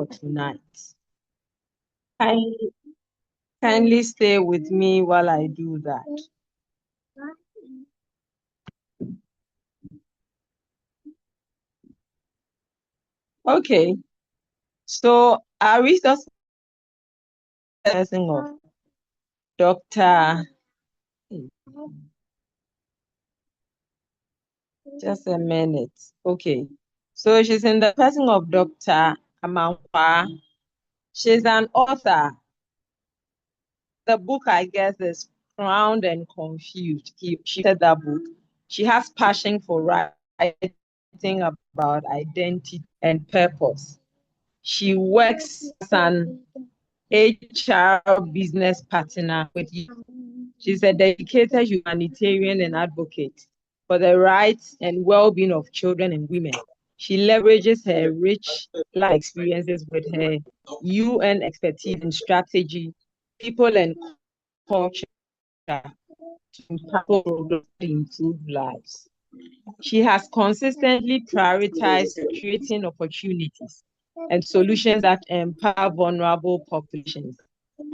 for tonight. Kindly stay with me while I do that. Okay, so our resource person of Dr. Just a minute. Okay, so she's in the person of Dr. Amankwa. She's an author. The book, I guess, is Crowned and Confused. She said that book. She has passion for writing about identity and purpose. She works as an HR business partner with you. She's a dedicated humanitarian and advocate for the rights and well-being of children and women. She leverages her rich life experiences with her UN expertise in strategy, people and culture to impact programs to improve lives. She has consistently prioritized creating opportunities and solutions that empower vulnerable populations,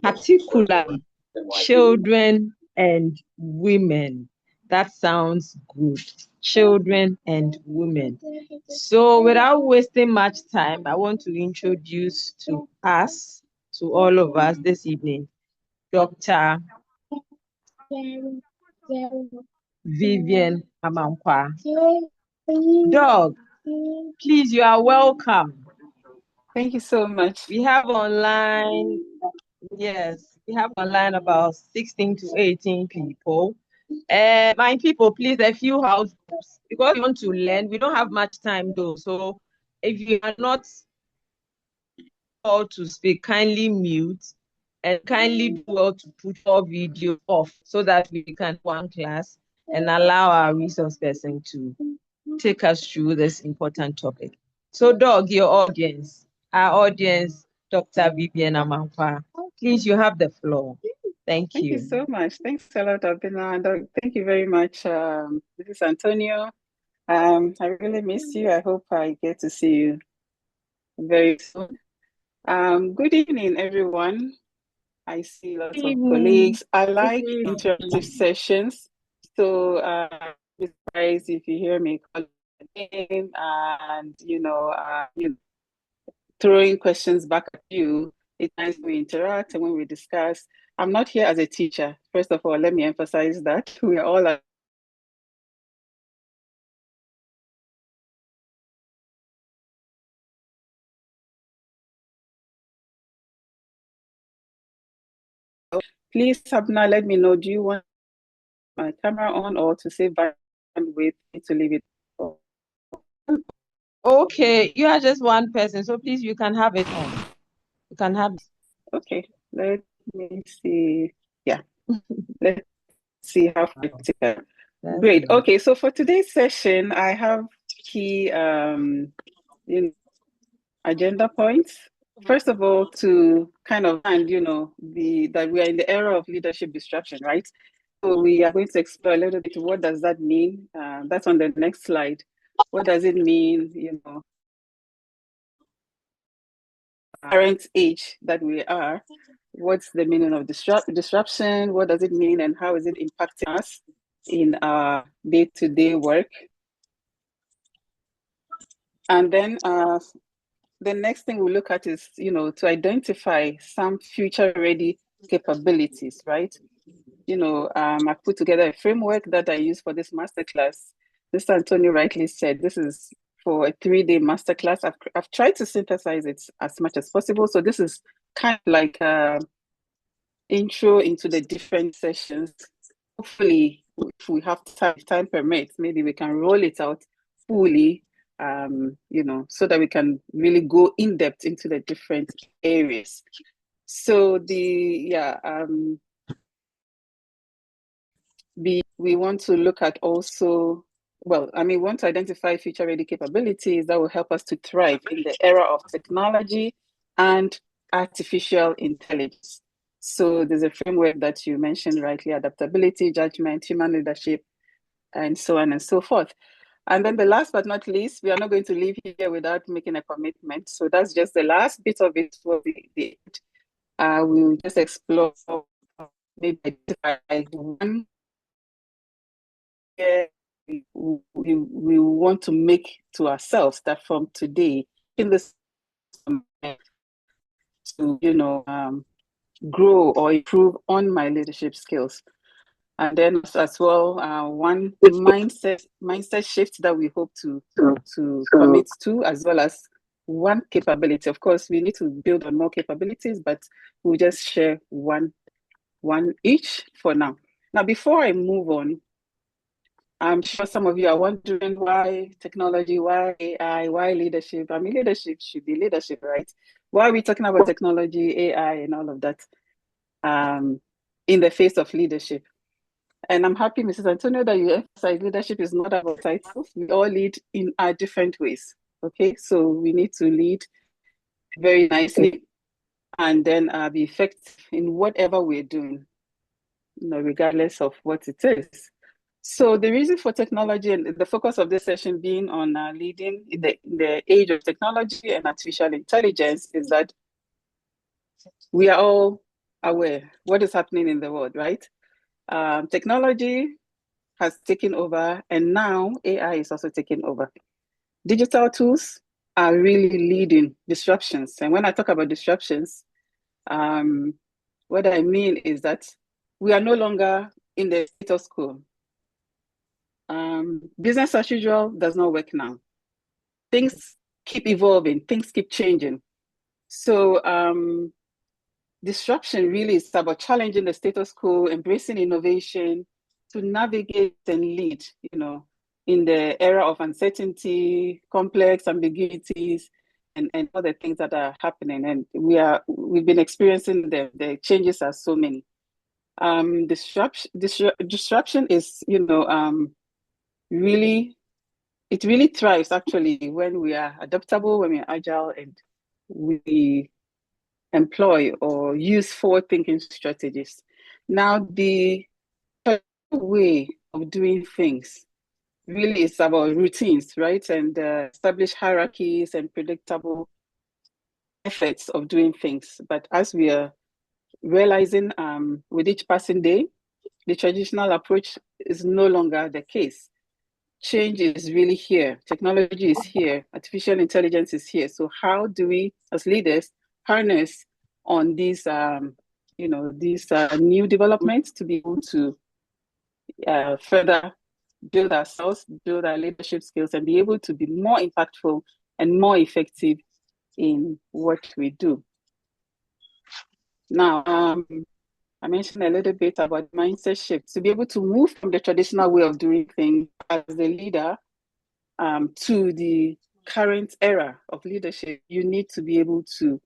particularly children and women. That sounds good. Children and women. So without wasting much time, I want to introduce to us, to all of us this evening, Dr. Vivian Amankwa. Dog, please, you are welcome. Thank you so much. We have online, yes, we have online about 16 to 18 people. My people, please, a few house groups, because we want to learn. We don't have much time though. So if you are not called to speak, kindly mute and kindly do well to put your video off so that we can one class and allow our resource person to take us through this important topic. So, Dog, your audience, our audience, Dr. Vivian Amankwa, please, you have the floor. Thank you. Thank you so much. Thanks a lot, Abina. And thank you very much. This is Antonio. I really miss you. I hope I get to see you very soon. Good evening, everyone. I see lots of colleagues. I like interactive sessions. So be surprised if you hear me call name and throwing questions back at you. It's nice we interact and when we discuss. I'm not here as a teacher. First of all, let me emphasize that we are all Please, Sabna, let me know. Do you want my camera on or to save bandwidth to leave it on? Okay, you are just one person, so please, you can have it on. You can have it. Okay, let me see. Yeah, let's see how far it is. Great. Okay, so for today's session, I have key agenda points. First of all, to kind of that we are in the era of leadership disruption, right? So we are going to explore a little bit what does that mean. That's on the next slide. What does it mean, current age that we are? What's the meaning of disruption? What does it mean and how is it impacting us in our day-to-day work? And then the next thing we look at is, to identify some future-ready capabilities, right? I've put together a framework that I use for this masterclass. Mr. Antonio rightly said, this is for a 3-day masterclass. I've tried to synthesize it as much as possible. So this is kind of like an intro into the different sessions. Hopefully, if we have time permits, maybe we can roll it out fully, so that we can really go in depth into the different areas. So we want to look at also, we want to identify future-ready capabilities that will help us to thrive in the era of technology and artificial intelligence. So there's a framework that you mentioned rightly: adaptability, judgment, human leadership, and so on and so forth. And then the last but not least, we are not going to leave here without making a commitment. So that's just the last bit of it for the we'll just explore, maybe identify one we want to make to ourselves that from today in this to grow or improve on my leadership skills. And then as well, one mindset shift that we hope to commit to, as well as one capability. Of course, we need to build on more capabilities, but we'll just share one each for now. Now, before I move on, I'm sure some of you are wondering why technology, why AI, why leadership. I mean, leadership should be leadership, right? Why are we talking about technology, AI, and all of that in the face of leadership? And I'm happy, Mrs. Antonio, that you emphasize leadership is not about titles. We all lead in our different ways. Okay, so we need to lead very nicely and then be effective in whatever we're doing, regardless of what it is. So the reason for technology and the focus of this session being on leading in the age of technology and artificial intelligence is that we are all aware what is happening in the world, right? Technology has taken over, and now AI is also taking over. Digital tools are really leading disruptions. And when I talk about disruptions, what I mean is that we are no longer in the status quo. Business as usual does not work now. Things keep evolving, things keep changing. So disruption really is about challenging the status quo, embracing innovation to navigate and lead, in the era of uncertainty, complex ambiguities, and other things that are happening. And we've been experiencing the changes are so many. Disruption is, it really thrives actually when we are adaptable, when we are agile, and we employ or use forward-thinking strategies. Now, the way of doing things really is about routines, right? And establish hierarchies and predictable methods of doing things. But as we are realizing with each passing day, the traditional approach is no longer the case. Change is really here. Technology is here. Artificial intelligence is here. So how do we, as leaders, harness on these, these new developments to be able to further build ourselves, build our leadership skills, and be able to be more impactful and more effective in what we do. Now, I mentioned a little bit about mindset shift. To be able to move from the traditional way of doing things as a leader to the current era of leadership, you need to be able to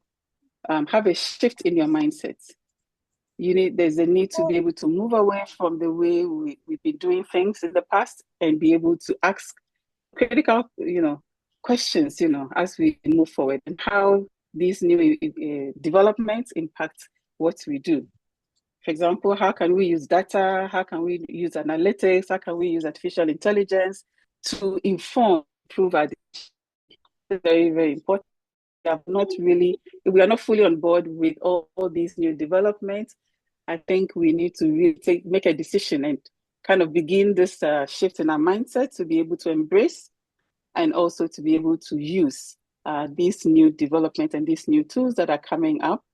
have a shift in your mindset. There's a need to be able to move away from the way we've been doing things in the past and be able to ask critical, questions, as we move forward, and how these new developments impact what we do. For example, how can we use data? How can we use analytics? How can we use artificial intelligence to improve our decisions? Very, very important. We are not fully on board with all these new developments. I think we need to really make a decision and kind of begin this shift in our mindset to be able to embrace and also to be able to use these new developments and these new tools that are coming up.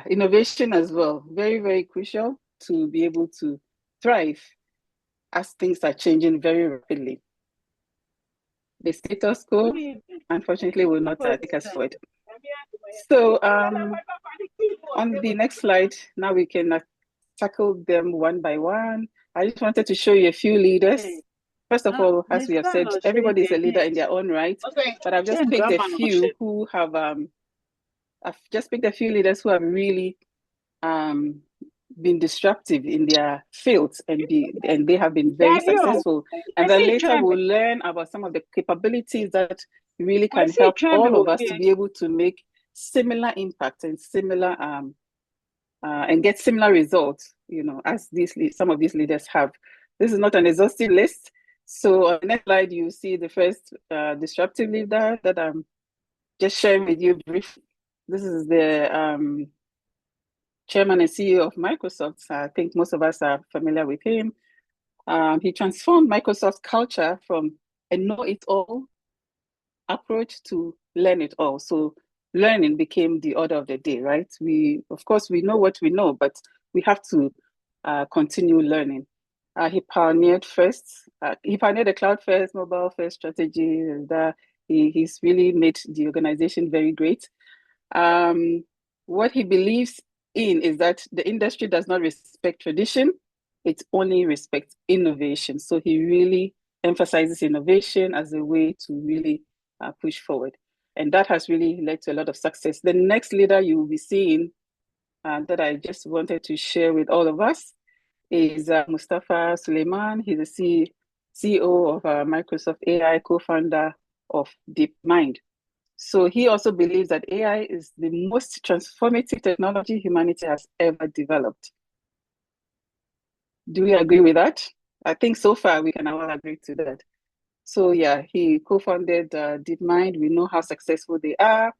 Innovation as well, very, very crucial to be able to thrive as things are changing very rapidly. The status quo, unfortunately, will not take us forward. So on the next slide, now we can tackle them one by one. I just wanted to show you a few leaders. First of all, as we have said, everybody is a leader in their own right, but I've just picked a few who have I've just picked a few leaders who have really been disruptive in their fields, and they have been very successful. And then later we'll learn about some of the capabilities that really can help all of us to be able to make similar impact and similar and get similar results, as some of these leaders have. This is not an exhaustive list, So on the next slide, you see the first disruptive leader that I'm just sharing with you briefly. This is the chairman and CEO of Microsoft. I think most of us are familiar with him. He transformed Microsoft's culture from a know-it-all approach to learn it all. So learning became the order of the day, right? Of course, we know what we know, but we have to continue learning. He pioneered the cloud first, mobile first strategy, and he's really made the organization very great. What he believes in is that the industry does not respect tradition, it only respects innovation. So he really emphasizes innovation as a way to really push forward. And that has really led to a lot of success. The next leader you will be seeing that I just wanted to share with all of us is Mustafa Suleyman. He's the CEO of Microsoft AI, co-founder of DeepMind. So he also believes that AI is the most transformative technology humanity has ever developed. Do we agree with that? I think so far we can all agree to that. So yeah, he co-founded DeepMind. We know how successful they are,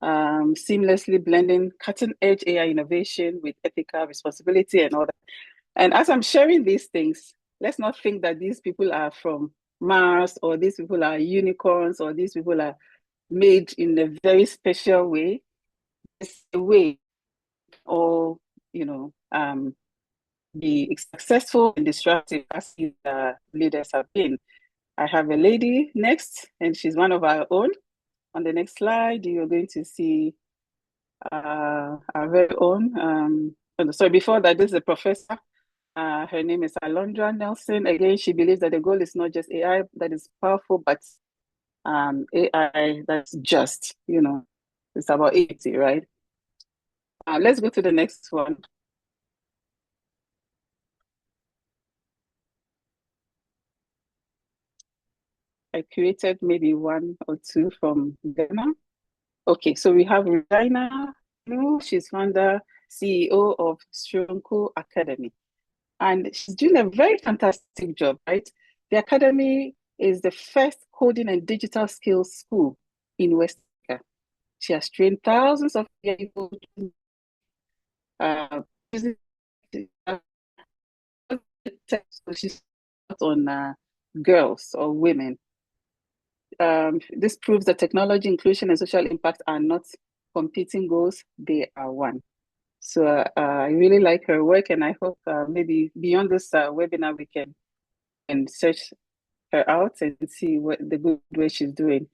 seamlessly blending cutting-edge AI innovation with ethical responsibility and all that. And as I'm sharing these things, let's not think that these people are from Mars, or these people are unicorns, or these people are made in a very special way. It's a way, or be successful and disruptive as these leaders have been. I have a lady next, and she's one of our own. On the next slide, you're going to see our very own. Sorry, before that, this is a professor. Her name is Alondra Nelson. Again, she believes that the goal is not just AI that is powerful, but AI that's just, it's about 80, right? Let's go to the next one. I created maybe one or two from Ghana. Okay, so we have Regina Lu. She's founder, CEO of Stronco Academy. And she's doing a very fantastic job, right? The Academy is the first coding and digital skills school in West Africa. She has trained thousands of people using so she's not on girls or women. This proves that technology, inclusion, and social impact are not competing goals, they are one. So I really like her work, and I hope maybe beyond this webinar we can search her out and see what the good way she's doing.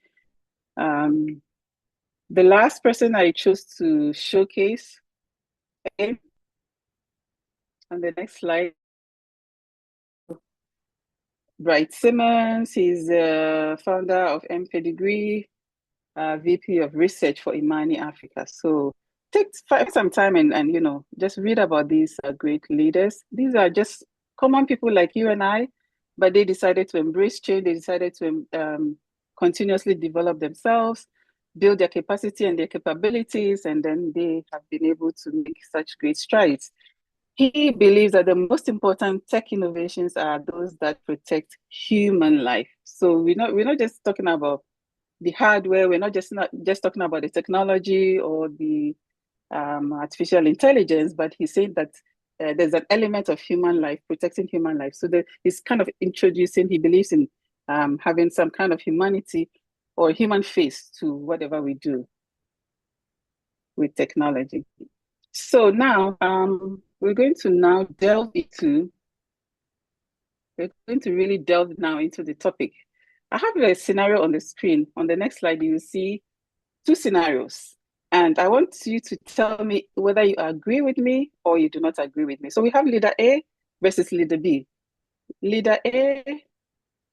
The last person I chose to showcase, okay, on the next slide, Bright Simmons. He's the founder of M Pedigree, VP of Research for Imani Africa. So find some time and just read about these great leaders. These are just common people like you and I, but they decided to embrace change. They decided to continuously develop themselves, build their capacity and their capabilities, and then they have been able to make such great strides. He believes that the most important tech innovations are those that protect human life. So we're not just talking about the hardware. We're not just talking about the technology or the artificial intelligence, but he's saying that there's an element of human life, protecting human life. So he's kind of introducing, he believes in having some kind of humanity or human face to whatever we do with technology. So now we're going to really delve now into the topic. I have a scenario on the screen. On the next slide, you will see two scenarios. And I want you to tell me whether you agree with me or you do not agree with me. So we have leader A versus leader B. Leader A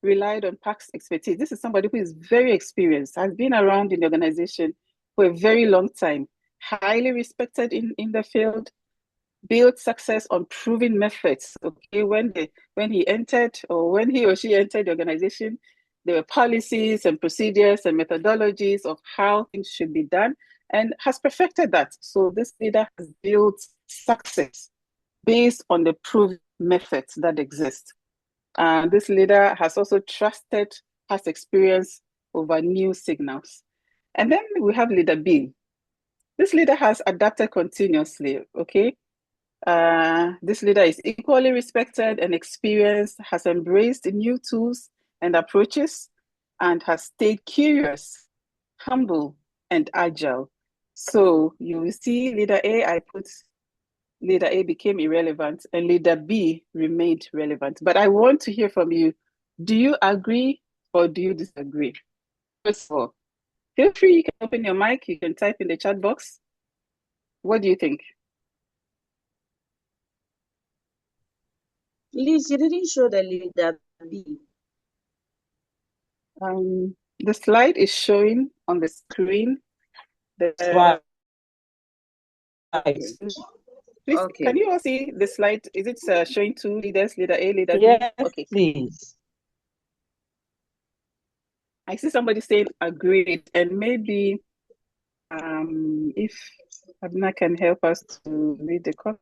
relied on past expertise. This is somebody who is very experienced, has been around in the organization for a very long time, highly respected in the field, built success on proven methods. Okay, when he entered, or when he or she entered the organization, there were policies and procedures and methodologies of how things should be done, and has perfected that. So this leader has built success based on the proven methods that exist. This leader has also trusted past experience over new signals. And then we have leader B. This leader has adapted continuously, okay? This leader is equally respected and experienced, has embraced new tools and approaches, and has stayed curious, humble, and agile. So you will see leader A, I put leader A became irrelevant and leader B remained relevant. But I want to hear from you. Do you agree or do you disagree? First of all, feel free, you can open your mic, you can type in the chat box. What do you think? Please, you didn't show the leader B. The slide is showing on the screen. Right. Please, Okay. can you all see the slide? Is it showing two leaders, leader A, leader Yes, B? Okay. please. I see somebody saying agreed, and maybe if Abna can help us to read the comments.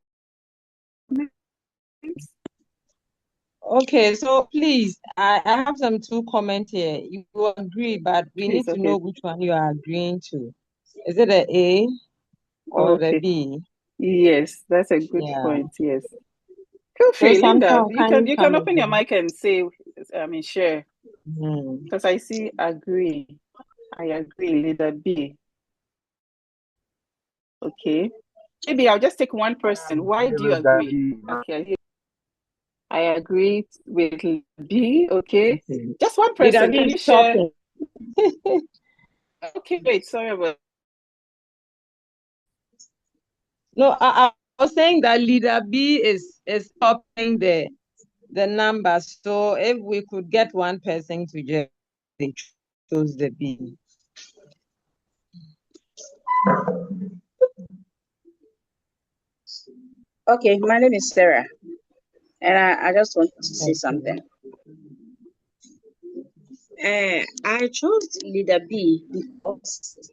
Okay, so please, I have some two comments here. You agree, but we need to know which one you are agreeing to. Is it the A or the B? Yes, that's a good point. Yes. Feel free, Linda. You can open your mic and say, share. Because I see agree. I agree, leader B. Okay. Maybe I'll just take one person. Why do you agree? Okay. I agree with B. Okay. Just one person. Can you share? Okay, wait. Sorry about. No, I was saying that leader B is topping the numbers. So if we could get one person to just choose the B. Okay, my name is Sarah, and I just want to say something. I chose leader B because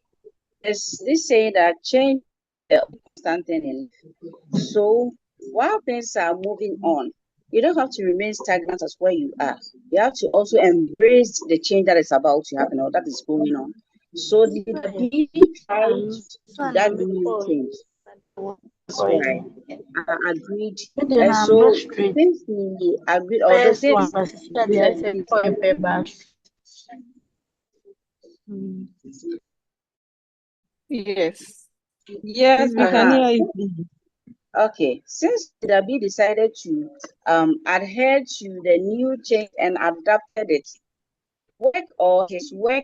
it's this saying that change is something in life. So while things are moving on, you don't have to remain stagnant as where you are. You have to also embrace the change that is about to happen or that is going on. So leader B tries that new change. That's why I agreed. And so since he agreed, or the same Yes. Yes, we can hear you. Okay, since Dabi decided to adhere to the new change and adapted it, work or his work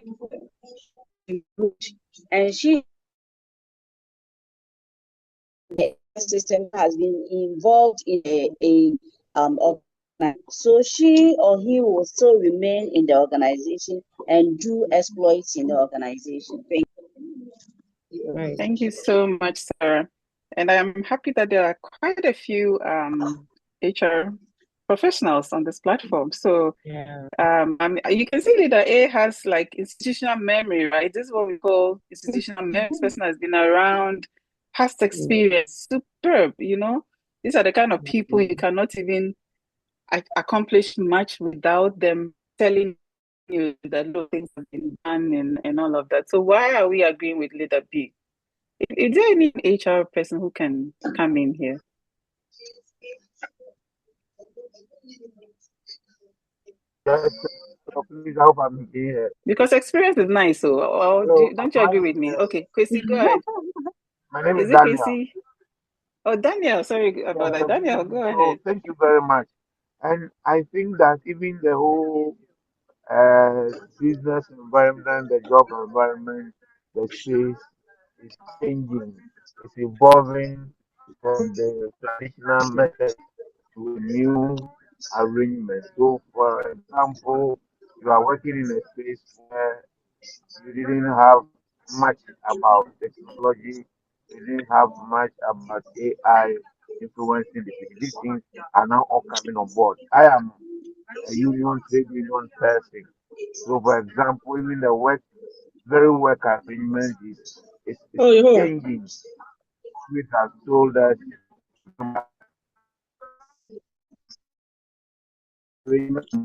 improved, and the system has been involved in a so she or he will still remain in the organization and do exploits in the organization. Thank you. Right. Thank you so much, Sarah. And I'm happy that there are quite a few HR professionals on this platform. So you can see leader A has like institutional memory, right? This is what we call institutional memory. This person has been around, past experience, superb, you know. These are the kind of people you cannot even accomplish much without them telling you that things have been done and all of that. So why are we agreeing with leader B? Is there any HR person who can come in here? Yes, so please, I hope I'm here. Because experience is nice, so don't you agree with me? Okay, Kwesi, go ahead. My name is it Daniel. Kwesi? Oh, Daniel, sorry about that. Daniel, go ahead. Thank you very much. And I think that even the whole business environment, the job environment, the space is changing. It's evolving from the traditional method to a new arrangement. So, for example, you are working in a space where you didn't have much about technology, you didn't have much about AI influencing the thing. These things are now all coming on board. I am a trade union person. So, for example, even the work arrangement is changing. Which has told us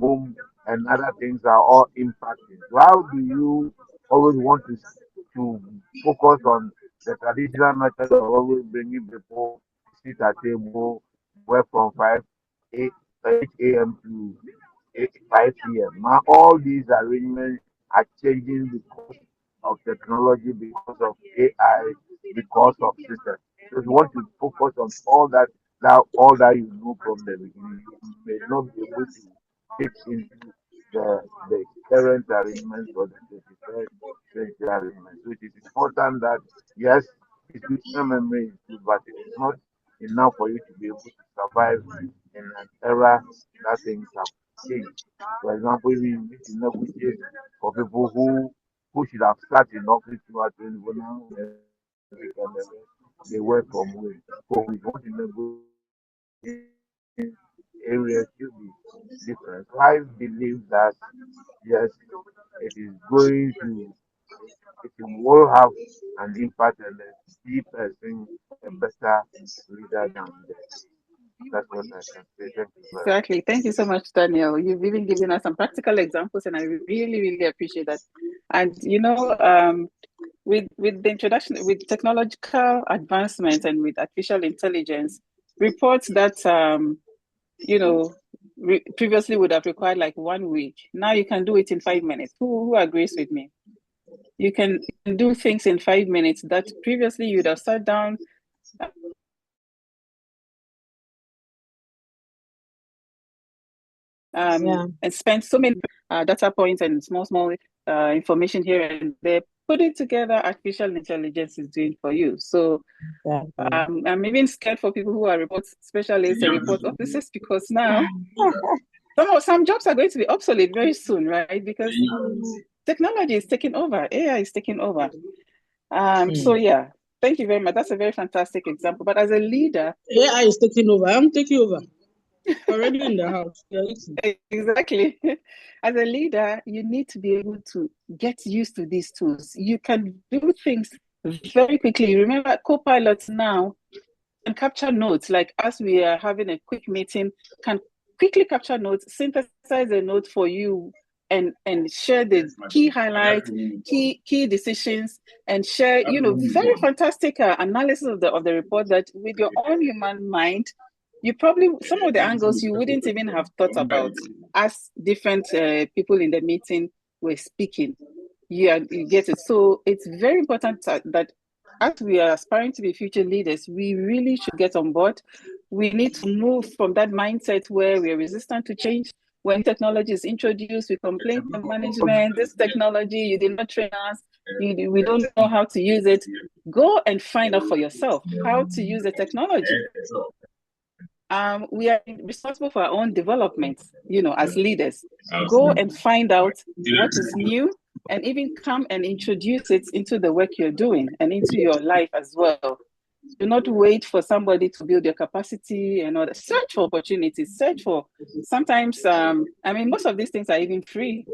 home and other things are all impacting. So how do you always want to focus on the traditional method of always bringing people sit at table, work from 8 a.m. to 5 p.m. Now, all these arrangements are changing because of technology, because of AI, because of systems. So if you want to focus on all that you know from the beginning, you may not be able to fit into the current arrangements or the 21st century arrangements. So it is important that yes, institutional memory is good, but it is not enough for you to be able to survive in an era that things have changed. For example, we need to negotiate for people who should have sat in office throughout 24 now they work from home. So we want to negotiate areas should be different. So I believe that yes, it is going to it will have an impact and a deep person a better leader than that. That's what I can say. Thank you very much. Exactly. Thank you so much, Daniel. You've even given us some practical examples, and I really, really appreciate that. And with the introduction, with technological advancement and with artificial intelligence, reports that previously would have required like 1 week, now you can do it in 5 minutes. Who agrees with me? You can do things in 5 minutes that previously you'd have sat down. And spend so many data points and small information here and there. Put it together, artificial intelligence is doing for you. So I'm even scared for people who are report specialists and report officers, because now some jobs are going to be obsolete very soon, right? Because technology is taking over, AI is taking over. So yeah, thank you very much. That's a very fantastic example. But as a leader, AI is taking over. I'm taking over. Already in the house. Exactly. As a leader, you need to be able to get used to these tools. You can do things very quickly. Remember, co-pilots now can capture notes. Like as we are having a quick meeting, can quickly capture notes, synthesize a note for you, and share the key highlights, key decisions, and share very fantastic analysis of the report that with your own human mind, you probably some of the angles you wouldn't even have thought about as different people in the meeting were speaking. You get it. So it's very important that as we are aspiring to be future leaders, we really should get on board. We need to move from that mindset where we are resistant to change. When technology is introduced, we complain to management, this technology, you did not train us, we don't know how to use it. Go and find out for yourself how to use the technology. We are responsible for our own development, as leaders. Go and find out what is new and even come and introduce it into the work you're doing and into your life as well. Do not wait for somebody to build your capacity and all that. Search for opportunities, sometimes, most of these things are even free,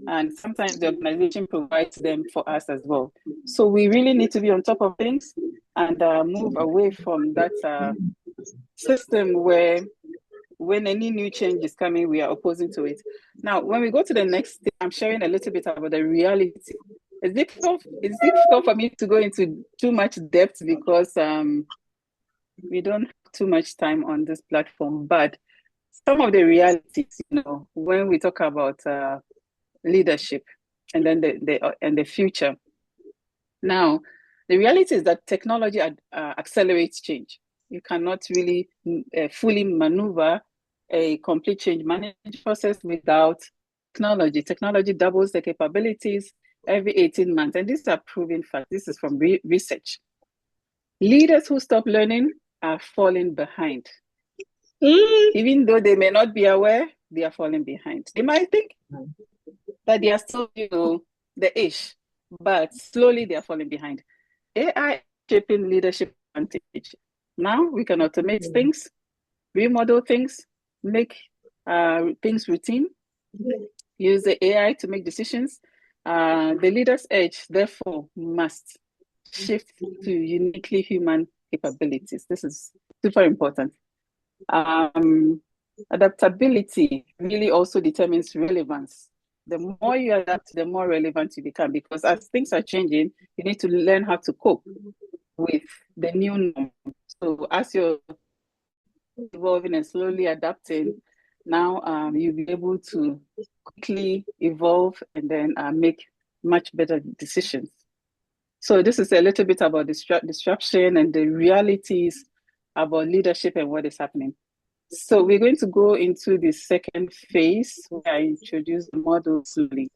and sometimes the organization provides them for us as well. So we really need to be on top of things and move away from that system where when any new change is coming, we are opposing to it. Now, when we go to the next thing, I'm sharing a little bit about the reality. It's difficult for me to go into too much depth because we don't have too much time on this platform. But some of the realities, when we talk about leadership and then the future. Now, the reality is that technology accelerates change. You cannot really fully maneuver a complete change management process without technology. Technology doubles the capabilities every 18 months. And these are proven facts. This is from research. Leaders who stop learning are falling behind. Even though they may not be aware, they are falling behind. They might think that they are still, the ish, but slowly they are falling behind. AI shaping leadership advantage. Now we can automate things, remodel things, make things routine, use the AI to make decisions. The leader's edge, therefore, must shift to uniquely human capabilities. This is super important. adaptability really also determines relevance. The more you adapt, the more relevant you become, because as things are changing, you need to learn how to cope with the new norm. So as you're evolving and slowly adapting, now you'll be able to quickly evolve and then make much better decisions. So this is a little bit about disruption and the realities about leadership and what is happening. So we're going to go into the second phase where I introduce the model slowly.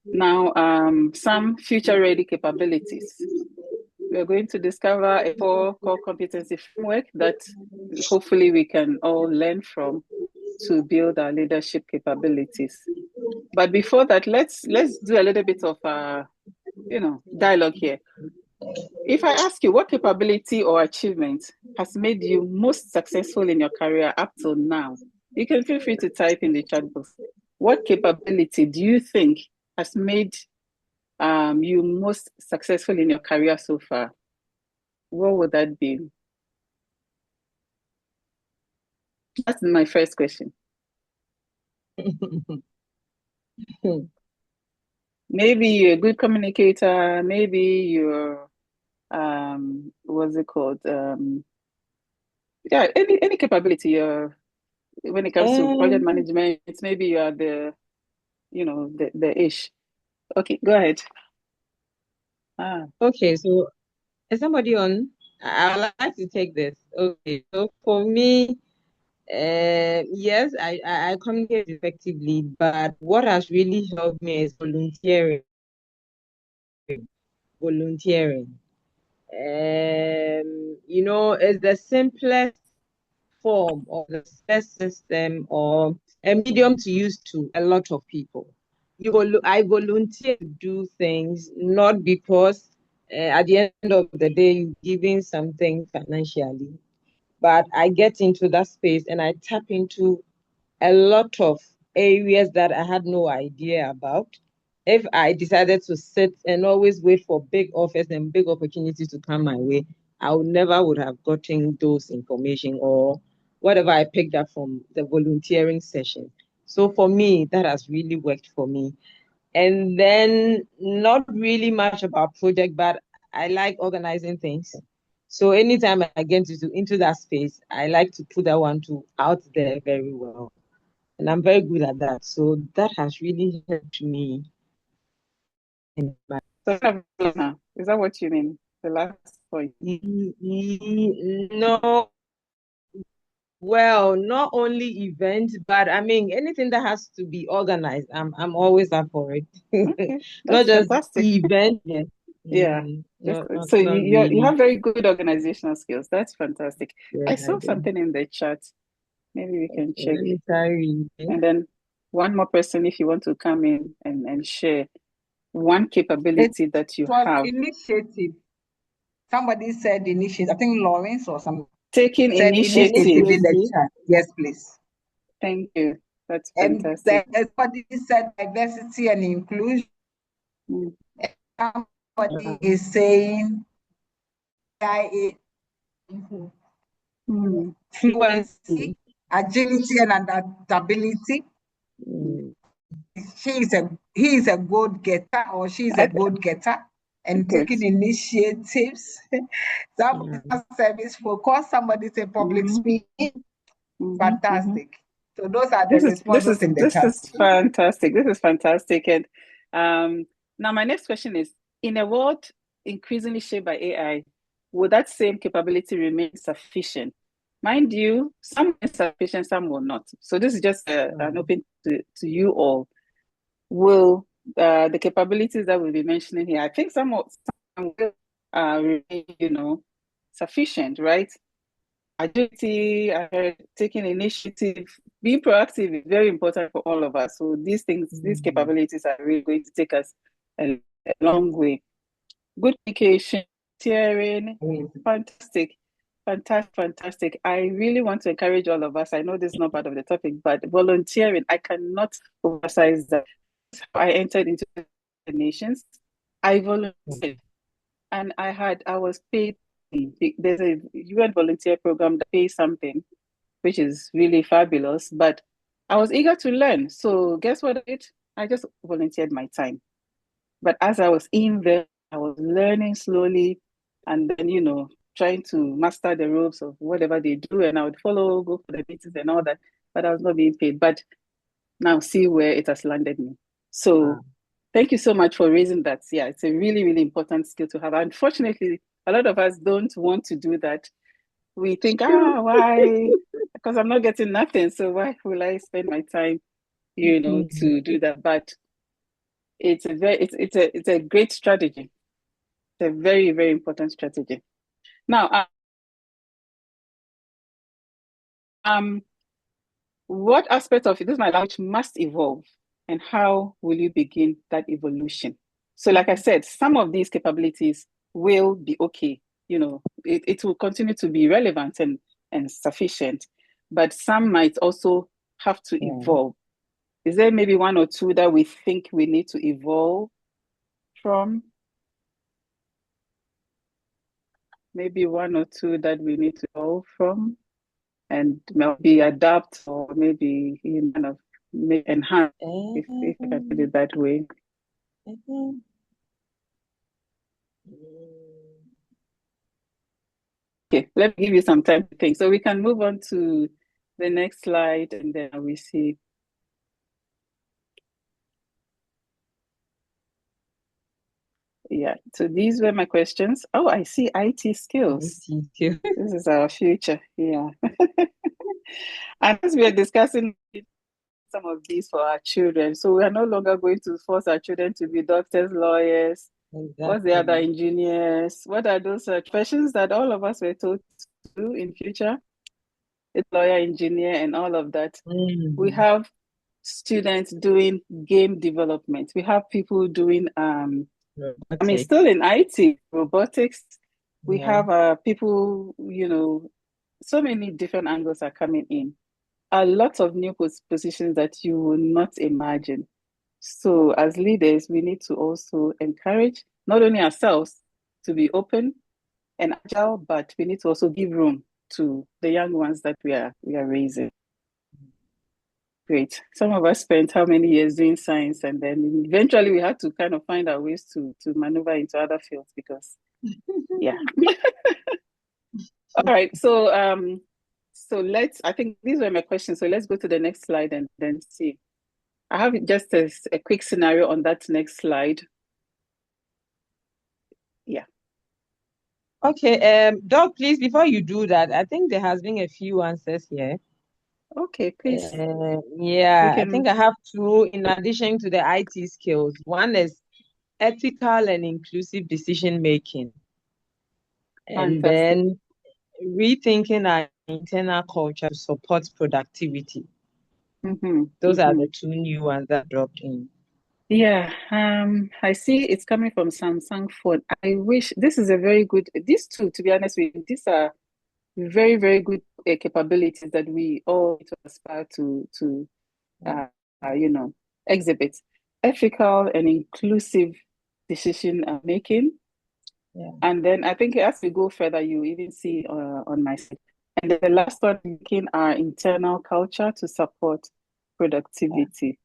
Now, some future-ready capabilities. We're going to discover a core competency framework that hopefully we can all learn from to build our leadership capabilities. But before that, let's do a little bit of dialogue here. If I ask you what capability or achievement has made you most successful in your career up till now, you can feel free to type in the chat box. What capability do you think has made you most successful in your career so far? What would that be? That's my first question. Maybe you're a good communicator, maybe you're what's it called? Yeah, any capability when it comes to project management, maybe you are the ish. Okay, go ahead. Okay, so is somebody on? I would like to take this. Okay, so for me, yes, I communicate effectively, but what has really helped me is volunteering. Volunteering. It's the simplest form of the best system or a medium to use to a lot of people. I volunteer to do things not because at the end of the day you're giving something financially, but I get into that space and I tap into a lot of areas that I had no idea about. If I decided to sit and always wait for big offers and big opportunities to come my way, I would have gotten those information or whatever I picked up from the volunteering session. So for me, that has really worked for me. And then not really much about project, but I like organizing things. So anytime I get into that space, I like to put that one out there very well. And I'm very good at that. So that has really helped me. Is that what you mean? The last point? No. Well, not only events, but I mean anything that has to be organized. I'm always up for it. Okay, Not just fantastic. Event. Yes. Yeah. So you have very good organizational skills. That's fantastic. Yes, I saw something in the chat. Maybe we can check. Let me try. And then one more person, if you want to come in and share one capability that you have. Initiative. Somebody said initiative. I think Lawrence or something. Taking initiative in the chat. Yes, please. Thank you. That's fantastic. And somebody said diversity and inclusion. Somebody is saying fluency, agility, and adaptability. He is a good-getter, or she is a good-getter, and taking initiatives. Somebody service focus, somebody say public speaking. Fantastic. So those are the responses in the chat. This is fantastic. This is fantastic. And now my next question is, in a world increasingly shaped by AI, will that same capability remain sufficient? Mind you, some is sufficient, some will not. So this is just an open to you all. Will the capabilities that we'll be mentioning here, I think some will remain, sufficient, right? Agility, taking initiative, being proactive is very important for all of us. So these things, these capabilities are really going to take us a long way. Good communication, sharing, fantastic. I really want to encourage all of us. I know this is not part of the topic, but volunteering, I cannot emphasize that. I entered into the nations. I volunteered, and I was paid. There's a UN volunteer program that pays something, which is really fabulous. But I was eager to learn. So guess what I did? I just volunteered my time. But as I was in there, I was learning slowly and then, trying to master the ropes of whatever they do. And I would follow, go for the meetings and all that. But I was not being paid. But now see where it has landed me. So thank you so much for raising that. Yeah, it's a really, really important skill to have. Unfortunately, a lot of us don't want to do that. We think, why? Because I'm not getting nothing. So why will I spend my time, to do that? But it's a great strategy. It's a very, very important strategy. Now, what aspect of this my language must evolve, and how will you begin that evolution? So, like I said, some of these capabilities will be okay. It will continue to be relevant and sufficient, but some might also have to evolve. Is there maybe one or two that we think we need to evolve from? Maybe one or two that we need to evolve from and maybe adapt or maybe enhance, if I can put it that way. Okay, let me give you some time to think. So we can move on to the next slide and then we see. Yeah, so these were my questions. Oh, I see IT skills. This is our future. Yeah. And as we are discussing some of these for our children, so we are no longer going to force our children to be doctors, lawyers. Exactly. What's the other engineers? What are those professions that all of us were told to do in future? It's lawyer, engineer, and all of that. We have students doing game development. We have people doing still in IT, robotics. We have people, so many different angles are coming in. A lot of new positions that you will not imagine. So as leaders, we need to also encourage not only ourselves to be open and agile, but we need to also give room to the young ones that we are raising. Great. Some of us spent how many years doing science, and then eventually we had to kind of find our ways to maneuver into other fields because, yeah. All right. So I think these were my questions. So let's go to the next slide and then see. I have just a quick scenario on that next slide. Yeah. Okay, Doc, please, before you do that, I think there has been a few answers here. Okay, please. I think I have two in addition to the IT skills. One is ethical and inclusive decision making. And then rethinking our internal culture to support productivity. Those are the two new ones that dropped in. Yeah, I see it's coming from Samsung Phone. I wish this is a very good, these two, to be honest with you, these are very, very good capabilities that we all need to aspire to exhibit. Ethical and inclusive decision making. Yeah. And then I think as we go further, you even see on my side. And then the last one, making our internal culture to support productivity.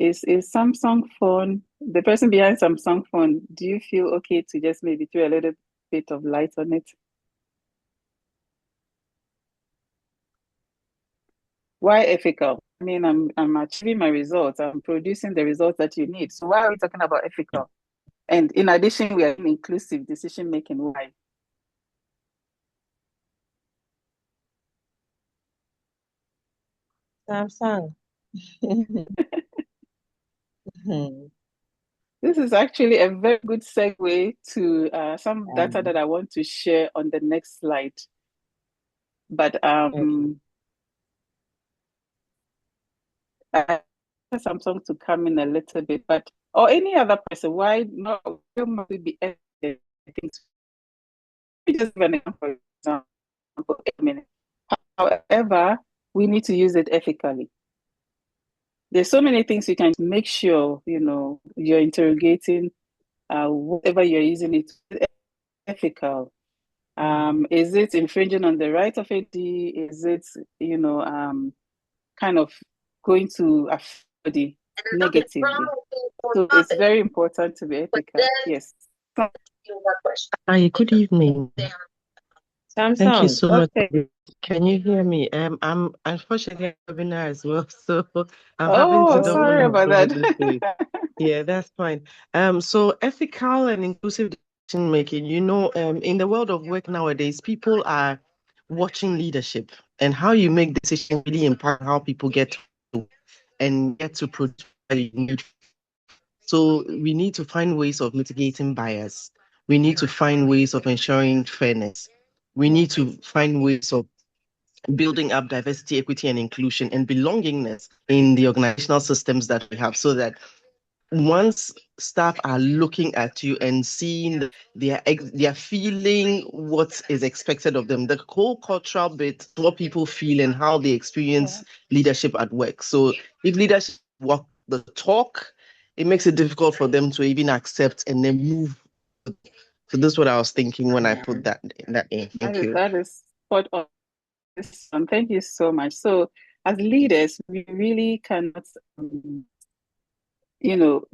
Is Samsung Phone, the person behind Samsung Phone, do you feel okay to just maybe throw a little bit of light on it? Why ethical? I mean, I'm achieving my results. I'm producing the results that you need. So why are we talking about ethical? And in addition, we are in inclusive decision making. Why? Samsung. This is actually a very good segue to some data that I want to share on the next slide. But Samsung to come in a little bit, or any other person, why must we be ethical? Just an example. However, we need to use it ethically. There's so many things you can make sure, you're interrogating whatever you're using it ethical. Is it infringing on the right of AD? Is it, kind of going to affect the negatively? So it's very important to be ethical. Yes. Hi, good evening. Thank you Samsung. so much. Okay. Can you hear me? I'm unfortunately a webinar as well, so I'm having to double Sorry about join this that. week. Yeah, that's fine. So ethical and inclusive decision making, in the world of work nowadays, people are watching leadership and how you make decisions really impact how people get to and get to produce what you need. So we need to find ways of mitigating bias. We need to find ways of ensuring fairness. We need to find ways of building up diversity, equity, and inclusion and belongingness in the organizational systems that we have so that once staff are looking at you and seeing that they are feeling what is expected of them, the whole cultural bit, what people feel and how they experience leadership at work. So if leadership walk the talk, it makes it difficult for them to even accept and then move. So this is what I was thinking when I put that in. Thank you. That is spot on. Thank you so much. So as leaders, we really cannot,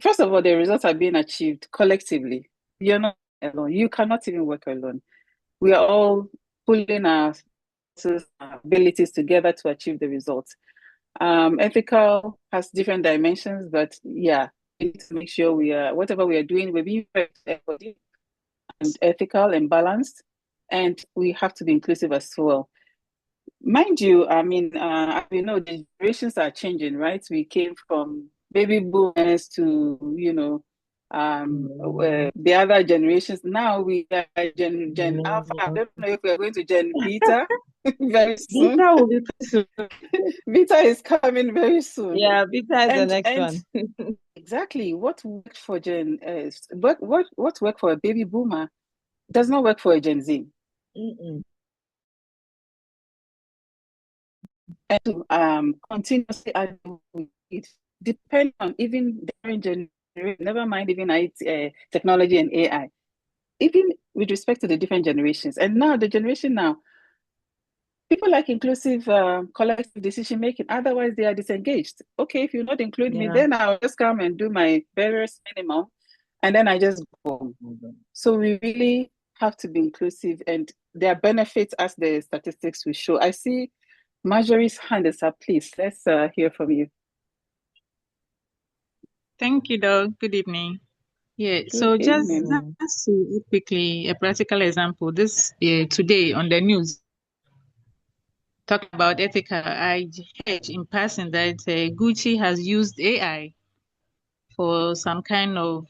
first of all, the results are being achieved collectively. You're not alone. You cannot even work alone. We are all pulling our abilities together to achieve the results. Ethical has different dimensions, but yeah, we need to make sure whatever we are doing, we're being very and ethical and balanced, and we have to be inclusive as well. Mind you, we know the generations are changing, right? We came from baby boomers to, the other generations. Now we are Gen Alpha. I don't know if we are going to Gen Beta very soon. Beta will be soon. Beta is coming very soon. Yeah, Beta is the next one. Exactly. What worked for what worked for a baby boomer does not work for a Gen Z. And continuously depending on even different generations, never mind even IT, technology and AI, even with respect to the different generations. And now the generation now, people like inclusive collective decision making, otherwise they are disengaged. Okay, if you not include me, then I'll just come and do my various minimum and then I just go. So we really have to be inclusive, and there are benefits as the statistics will show. I see Marjorie's hand is up. Please, let's hear from you. Thank you, Doug. Good evening. Yeah, so just quickly, a practical example. This today on the news, talking about ethical, I heard in passing that Gucci has used AI for some kind of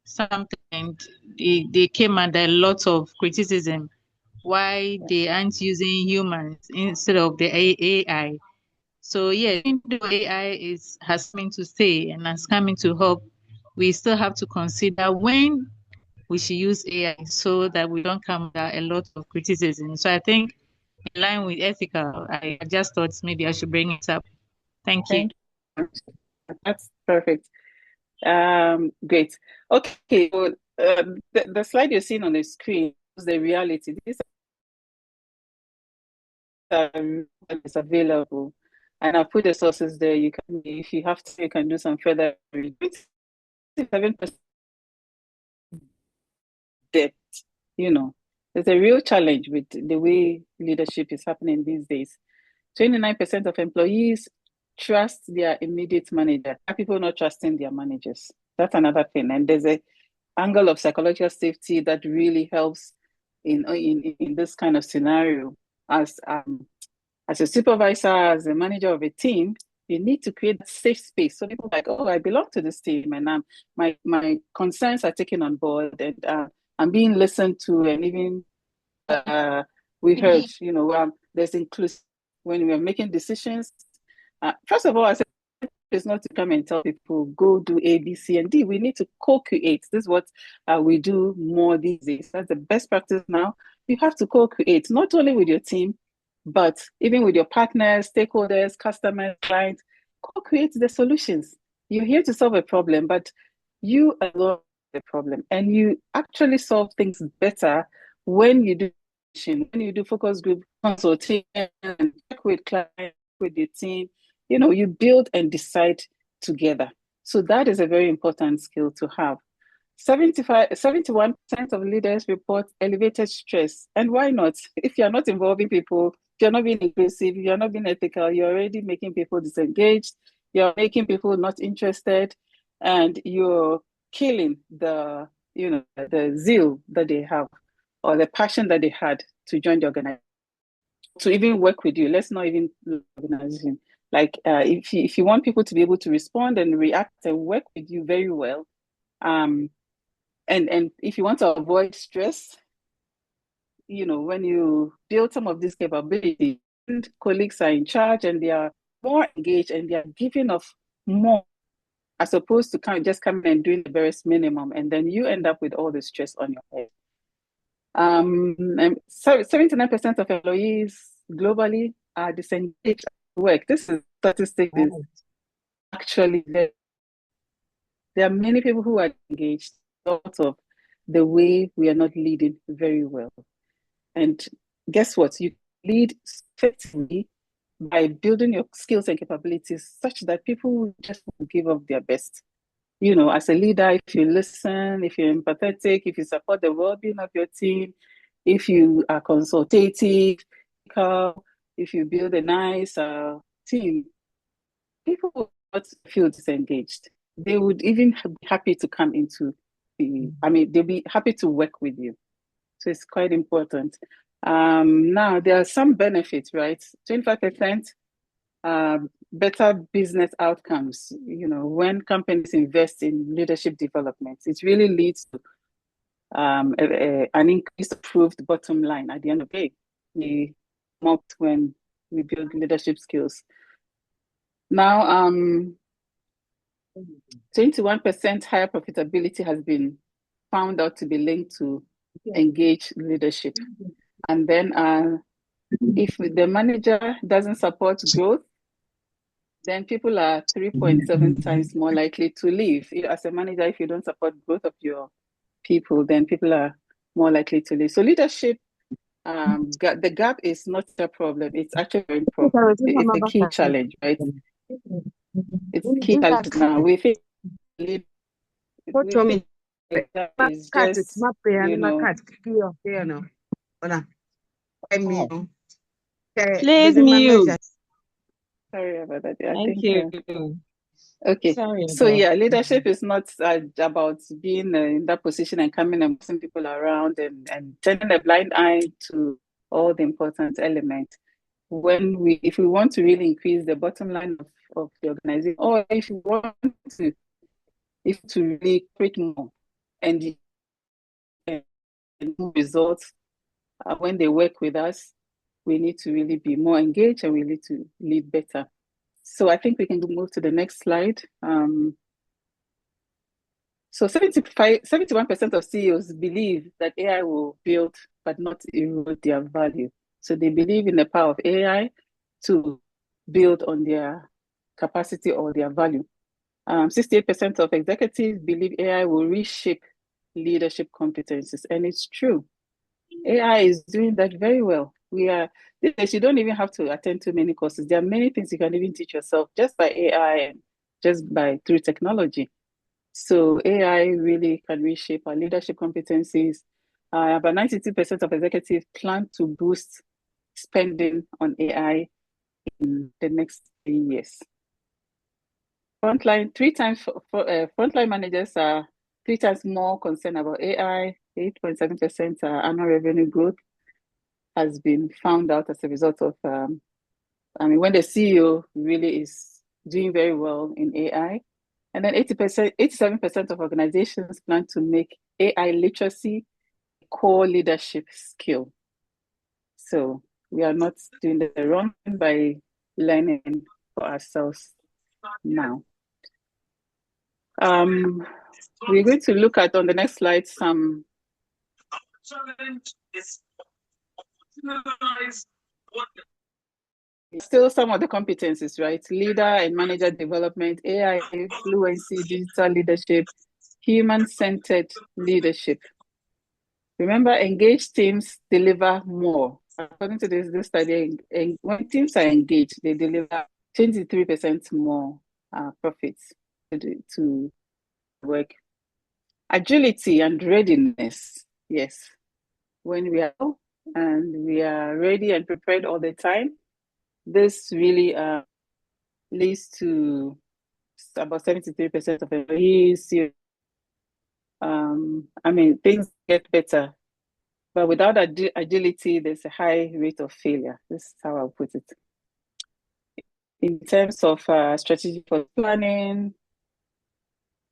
something, and they came under a lot of criticism why they aren't using humans instead of the AI. So yeah, even though AI has come to stay and has come to help, we still have to consider when we should use AI so that we don't come under a lot of criticism. So I think in line with ethical, I just thought maybe I should bring it up. Thank you. That's perfect. Great. Okay, well, the slide you're seeing on the screen is the reality. This is available, and I've put the sources there. You can, if you have to, you can do some further research. 7% debt, there's a real challenge with the way leadership is happening these days. 29% of employees trust their immediate manager. Are people not trusting their managers? That's another thing. And there's an angle of psychological safety that really helps in this kind of scenario. As a supervisor, as a manager of a team, you need to create a safe space. So people are like, oh, I belong to this team, and my concerns are taken on board, and I'm being listened to, and even we heard, there's inclusive when we are making decisions. First of all, I said it's not to come and tell people go do A, B, C, and D. We need to co-create. This is what we do more these days. That's the best practice now. You have to co-create, not only with your team, but even with your partners, stakeholders, customers, clients. Co-create the solutions. You're here to solve a problem, but you alone the problem, and you actually solve things better when you do focus group consultation and work with clients, with your team, you build and decide together. So that is a very important skill to have. 71% of leaders report elevated stress. And why not? If you're not involving people, if you're not being inclusive, if you're not being ethical, you're already making people disengaged, you're making people not interested, and you're killing the zeal that they have or the passion that they had to join the organization, to even work with you. Let's not even organization. Like if you want people to be able to respond and react and work with you very well, and if you want to avoid stress, when you build some of these capabilities, colleagues are in charge and they are more engaged and they are giving of more, as opposed to just coming and doing the barest minimum, and then you end up with all the stress on your head. 79% of employees globally are disengaged at work. This is statistic is actually there. There are many people who are engaged out of the way we are not leading very well. And guess what? You lead effectively by building your skills and capabilities such that people will just give up their best. As a leader, if you listen, if you're empathetic, if you support the well-being of your team, if you are consultative, if you build a nice team, people will not feel disengaged. They would even be happy to come into they'll be happy to work with you. So it's quite important. Now, there are some benefits, right? 25% better business outcomes. When companies invest in leadership development, it really leads to an increased approved bottom line at the end of the day. We mocked when we build leadership skills. Now, 21% higher profitability has been found out to be linked to engaged leadership. And then if the manager doesn't support growth, then people are 3.7 times more likely to leave. As a manager, if you don't support growth of your people, then people are more likely to leave. So leadership, the gap is not a problem. It's actually a problem. It's a key challenge, right? It's a key challenge now. We think it's just, Please mute. Sorry about that. Thank you. Okay. So yeah, leadership is not about being in that position and coming and pushing people around and turning a blind eye to all the important elements. If we want to really increase the bottom line of the organization, or if you want to really create more and results when they work with us, we need to really be more engaged and we need to lead better. So I think we can move to the next slide. So 71% of CEOs believe that AI will build but not erode their value. So they believe in the power of AI to build on their capacity or their value. 68% of executives believe AI will reshape leadership competencies, and it's true. AI is doing that very well. You don't even have to attend too many courses. There are many things you can even teach yourself just by AI and just through technology. So AI really can reshape our leadership competencies. About 92% of executives plan to boost spending on AI in the next 3 years. Frontline managers are 3 times more concerned about AI. 8.7% annual revenue growth has been found out as a result of, when the CEO really is doing very well in AI. And then 87% of organizations plan to make AI literacy a core leadership skill. So we are not doing the wrong thing by learning for ourselves now. We're going to look at, on the next slide, some still some of the competencies, right? Leader and manager development, AI fluency, digital leadership, human-centered leadership. Remember, engaged teams deliver more. According to this study, when teams are engaged, they deliver 23% more profits to work. Agility and readiness. Yes. When we are ready and prepared all the time, this really leads to about 73% of employees. Things get better. But without agility, there's a high rate of failure. This is how I'll put it. In terms of strategy for planning,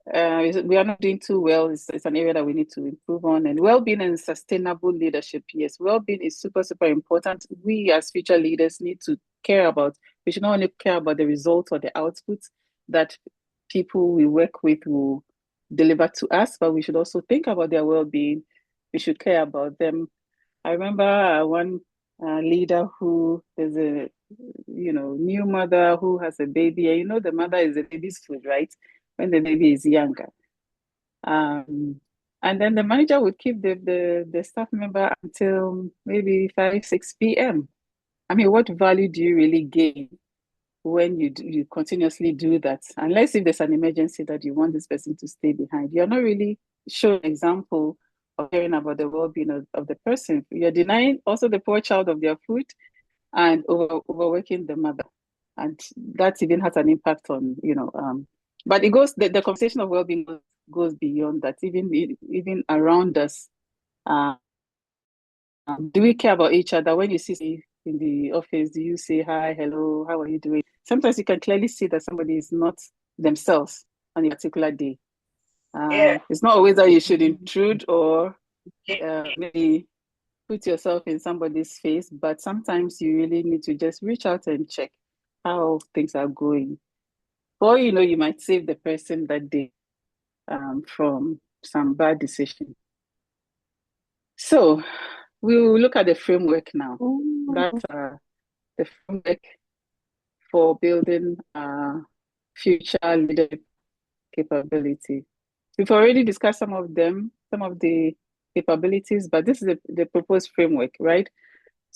we are not doing too well. It's an area that we need to improve on. And well-being and sustainable leadership. Yes, well-being is super, super important. We as future leaders need to care about. We should not only care about the results or the output that people we work with will deliver to us, but we should also think about their well-being. We should care about them. I remember one leader who is a new mother who has a baby, and the mother is the baby's food, right? When the baby is younger. And then the manager would keep the staff member until maybe 5, 6 p.m. I mean, what value do you really gain when you continuously do that? Unless if there's an emergency that you want this person to stay behind. You're not really showing an example of caring about the well-being of the person. You're denying also the poor child of their food and overworking the mother. And that even has an impact on, but it goes, the conversation of well-being goes beyond that, even around us. Do we care about each other? When you see in the office, do you say, hi, hello, how are you doing? Sometimes you can clearly see that somebody is not themselves on a particular day. It's not always that you should intrude or maybe put yourself in somebody's face, but sometimes you really need to just reach out and check how things are going. Or, you might save the person that day from some bad decision. So we will look at the framework now. That's the framework for building future leadership capability. We've already discussed some of the capabilities, but this is the proposed framework, right?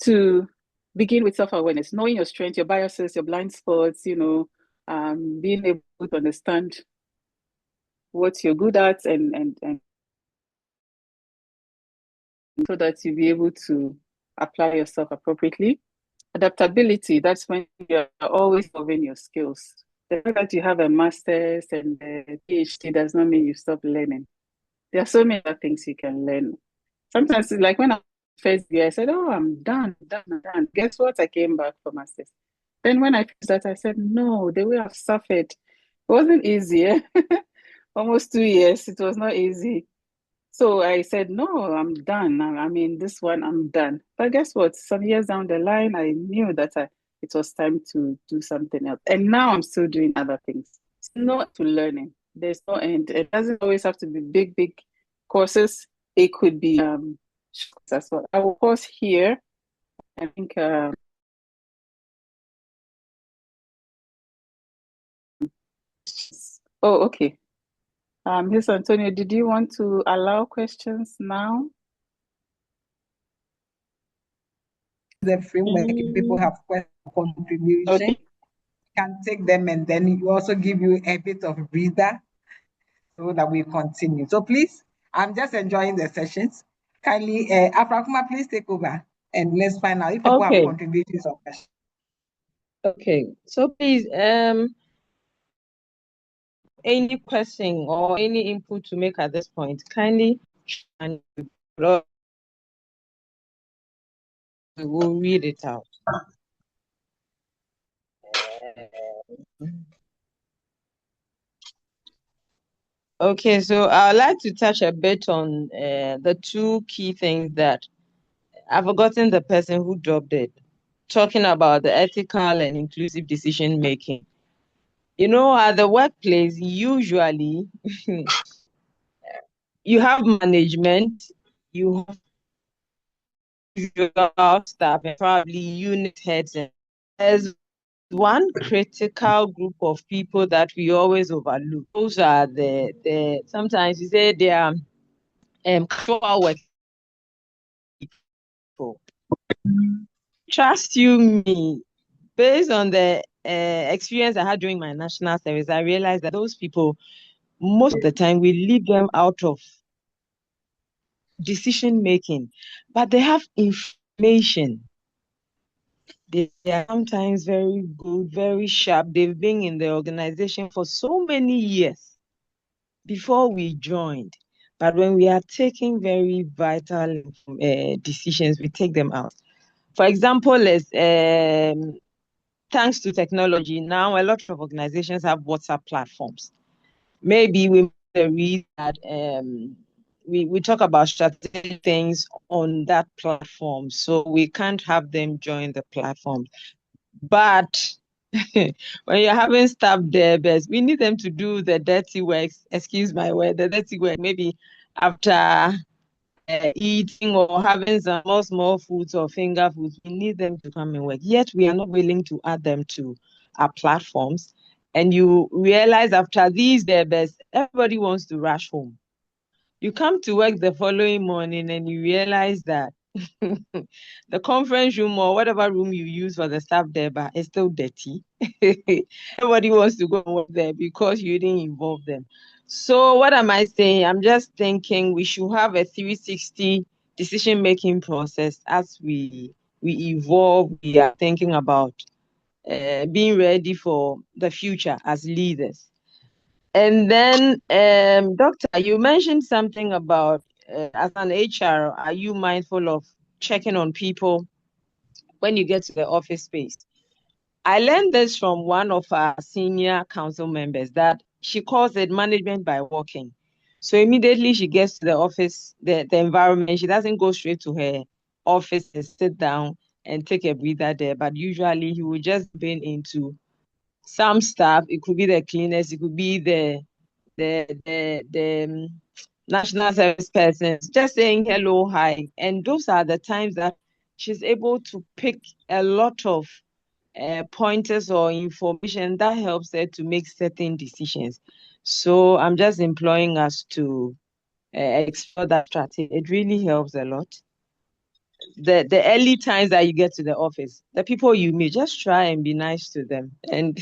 To begin with self-awareness, knowing your strengths, your biases, your blind spots, being able to understand what you're good at and so that you'll be able to apply yourself appropriately. Adaptability, that's when you're always evolving your skills. The fact that you have a master's and a PhD does not mean you stop learning. There are so many other things you can learn. Sometimes it's like when I first year, I said, oh, I'm done. Guess what? I came back for master's. Then when I finished that, I said, no, the way I've suffered, it wasn't easy. Almost 2 years, it was not easy. So I said, no, I'm done. I mean, this one, I'm done. But guess what? Some years down the line, I knew that it was time to do something else. And now I'm still doing other things. It's not to learning. There's no end. It doesn't always have to be big courses. It could be as well. I will pause here. I think oh, okay. Yes, Antonio, did you want to allow questions now? The framework, if people have questions or contribution, okay, can take them, and then you also give you a bit of breather so that we continue. So please, I'm just enjoying the sessions. Kindly, Afrakuma, please take over and let's find out if people have contributions or questions. Okay, so please, any question or any input to make at this point, kindly, and we will read it out. Okay, so I'd like to touch a bit on the two key things that I've forgotten the person who dropped it, talking about the ethical and inclusive decision making. At the workplace, usually you have management, you have staff, and probably unit heads. And there's one critical group of people that we always overlook. Those are the sometimes you say they are casual work. Trust you me, based on the experience I had during my national service, I realized that those people, most of the time, we leave them out of decision making, but they have information. They are sometimes very good, very sharp. They've been in the organization for so many years before we joined. But when we are taking very vital decisions, we take them out. For example, thanks to technology, now a lot of organizations have WhatsApp platforms. Maybe we read that we talk about strategic things on that platform, so we can't have them join the platform. But when you're having staff there, we need them to do the dirty work, excuse my word, the dirty work, maybe after eating or having some small foods or finger foods. We need them to come and work. Yet we are not willing to add them to our platforms. And you realize after these days, everybody wants to rush home. You come to work the following morning and you realize that the conference room or whatever room you use for the staff there is still dirty. Everybody wants to go and work there because you didn't involve them. So what am I saying? I'm just thinking we should have a 360 decision-making process as we evolve. We are thinking about being ready for the future as leaders. And then, Doctor, you mentioned something about as an HR, are you mindful of checking on people when you get to the office space? I learned this from one of our senior council members that she calls it management by walking. So immediately she gets to the office, the environment, she doesn't go straight to her office and sit down and take a breather there. But usually he will just be into some staff. It could be the cleaners, it could be the national service persons, just saying hello, hi. And those are the times that she's able to pick a lot of pointers or information that helps her to make certain decisions. So I'm just imploring us to explore that strategy. It really helps a lot. The early times that you get to the office, the people you meet, just try and be nice to them, and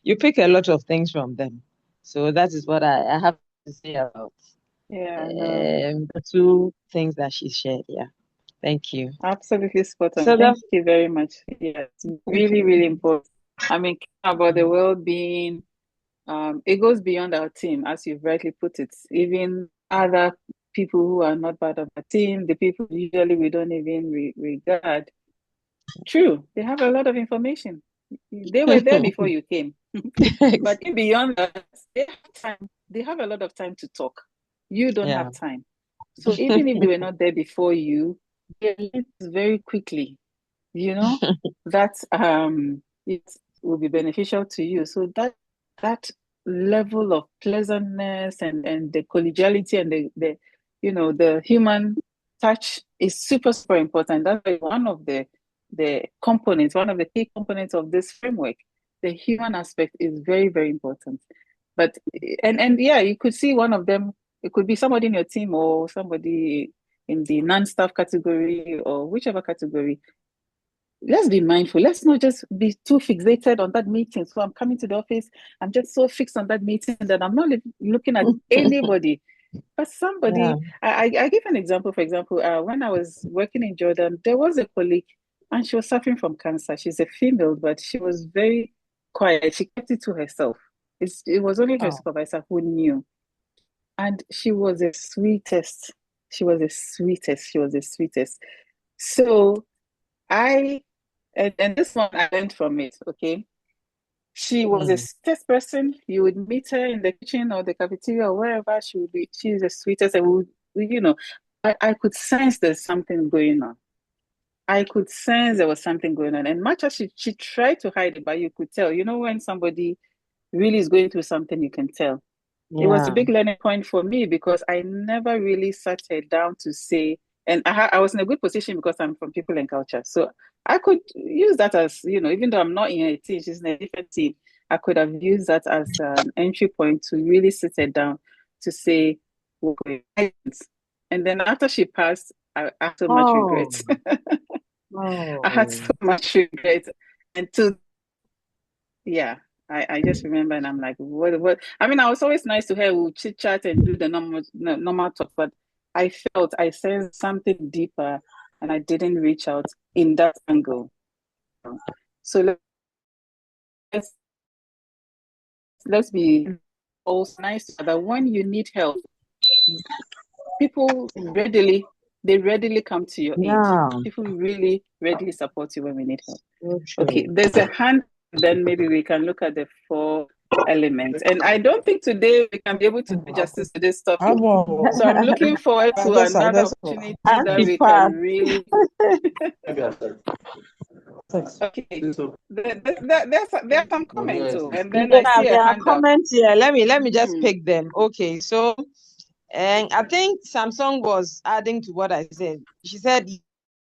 you pick a lot of things from them. So that is what I have to say about the two things that she shared. Yeah, thank you. Absolutely spot on. Thank you very much. Yeah, it's really, really important. I mean, about the well-being, it goes beyond our team, as you've rightly put it. Even other people who are not part of the team, the people usually we don't even regard. True, they have a lot of information. They were there before you came. But beyond that, they have a lot of time to talk. You don't have time. So even if they were not there before you, they learn very quickly. You know, that it will be beneficial to you. So that level of pleasantness and the collegiality and the human touch is super important. That's one of the components, one of the key components of this framework. The human aspect is very, very important. But and yeah, you could see one of them. It could be somebody in your team or somebody in the non-staff category or whichever category. Let's be mindful. Let's not just be too fixated on that meeting. So I'm coming to the office. I'm just so fixed on that meeting that I'm not looking at anybody. But somebody, I give an example. For example, when I was working in Jordan, there was a colleague and she was suffering from cancer. She's a female, but she was very quiet. She kept it to herself. It was only her supervisor who knew. And she was the sweetest. She was the sweetest. She was the sweetest. So and this one I learned from it, okay? She was a sweetest person. You would meet her in the kitchen or the cafeteria or wherever she's the sweetest. And I could sense there's something going on. I could sense there was something going on. And much as she tried to hide it, but you could tell. You know, when somebody really is going through something, you can tell. Yeah. It was a big learning point for me because I never really sat her down to say, and I was in a good position because I'm from People and Culture. So I could use that as, even though I'm not in a team, she's in a different team, I could have used that as an entry point to really sit her down to say, okay. And then after she passed, I had so much regrets. I had so much regret. And I just remember, and I'm like, what? I mean, I was always nice to her. We'll chit chat and do the normal talk, but I sensed something deeper, and I didn't reach out in that angle. So let's be also nice that when you need help, people readily come to your aid. People really readily support you when we need help. Okay, there's a hand, then maybe we can look at the 4 elements. And I don't think today we can be able to do justice to this topic. So I'm looking forward to another opportunity that we can really. Okay, there are some comments too, and then I see there a are hand up. comments here. Let me just pick them. Okay, so and I think Samsung was adding to what I said. She said